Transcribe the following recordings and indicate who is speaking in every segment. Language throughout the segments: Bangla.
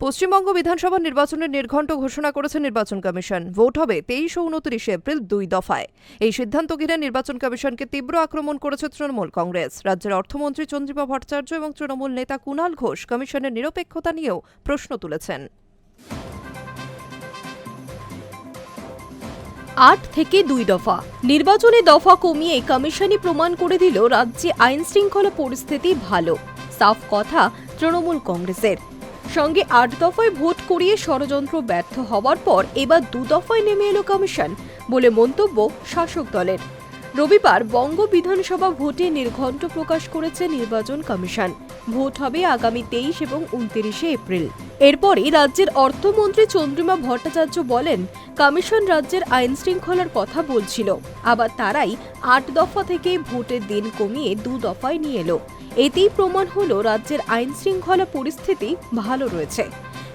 Speaker 1: পশ্চিমবঙ্গ বিধানসভা নির্বাচনের নির্ঘণ্ট ঘোষণা করেছে নির্বাচন কমিশন। ভোট হবে 23 ও 29 এপ্রিল 2 দফায়। এই সিদ্ধান্ত ঘিরে নির্বাচন কমিশনকে তীব্র আক্রমণ করেছে তৃণমূল কংগ্রেস। রাজ্যের অর্থমন্ত্রী চন্দ্রিমা ভট্টাচার্য এবং তৃণমূল নেতা কুণাল ঘোষ কমিশনের নিরপেক্ষতা নিয়েও প্রশ্ন তুলেছেন।
Speaker 2: 8 থেকে 2 দফা নির্বাচনে দফা কমিয়ে কমিশনই প্রমাণ করে দিল রাজ্যে আইন শৃঙ্খলা পরিস্থিতি ভালো। সাফ কথা তৃণমূল কংগ্রেসের। সঙ্গে 8 দফায় ভোট করিয়ে ষড়যন্ত্র ব্যর্থ হওয়ার পর এবার 2 দফায় নেমে এলো কমিশন বলে মন্তব্য শাসক দলের। রবিবার বঙ্গ বিধানসভা ভোটে নির্ঘণ্ট প্রকাশ করেছে নির্বাচন কমিশন। ভোট হবে আগামী 23 এবং 29 এপ্রিল। এরপরই রাজ্যের অর্থমন্ত্রী চন্দ্রিমা ভট্টাচার্য বলেন, কমিশন রাজ্যের আইন শৃঙ্খলার কথা বলছিল, আবার তারাই 8 দফা থেকে ভোটের দিন কমিয়ে 2 দফায় নিয়ে এলো। এতেই প্রমাণ হলো রাজ্যের আইন শৃঙ্খলা পরিস্থিতি ভালো রয়েছে।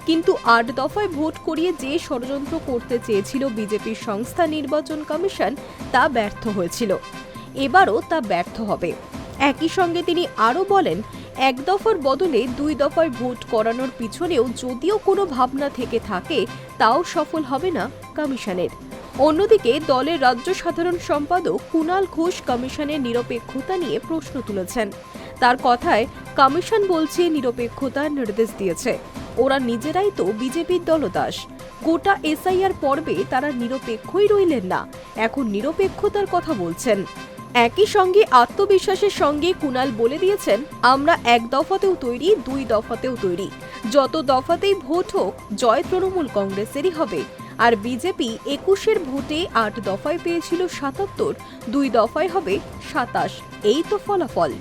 Speaker 2: কিন্তু 8 দফায় ভোট করিয়ে যে ষড়যন্ত্র করতে চেয়েছিল বিজেপির সংস্থা নির্বাচন কমিশন, তা ব্যর্থ হয়েছিল। এবারও তা ব্যর্থ হবে। একই সঙ্গে তিনি আরও বলেন, 1 দফার বদলে 2 দফায় ভোট করানোর পিছনেও যদিও কোনো ভাবনা থেকে থাকে, তাও সফল হবে না কমিশনের। অন্যদিকে দলের রাজ্য সাধারণ সম্পাদক কুণাল ঘোষ কমিশনের নিরপেক্ষতা নিয়ে প্রশ্ন তুলেছেন। তার কথায়, কমিশন বলছে নিরপেক্ষতার নির্দেশ দিয়েছে, ওরা নিজেরাই তো বিজেপির দলদাস। গোটা এসআইআর পর্বে তারা নিরপেক্ষই রইলেন না, এখন নিরপেক্ষতার কথা বলছেন। একই সঙ্গে আত্মবিশ্বাসের সঙ্গে কুণাল বলে দিয়েছেন, আমরা 1 দফাতেও তৈরি, 2 দফাতেও তৈরি। যত দফাতেই ভোট হোক, জয় তৃণমূল কংগ্রেসেরই হবে। আর বিজেপি 21 ভোটে 8 দফায় পেয়েছিল 77, 2 দফায় হবে 27। এই তো ফলাফল।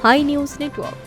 Speaker 2: Hi News network.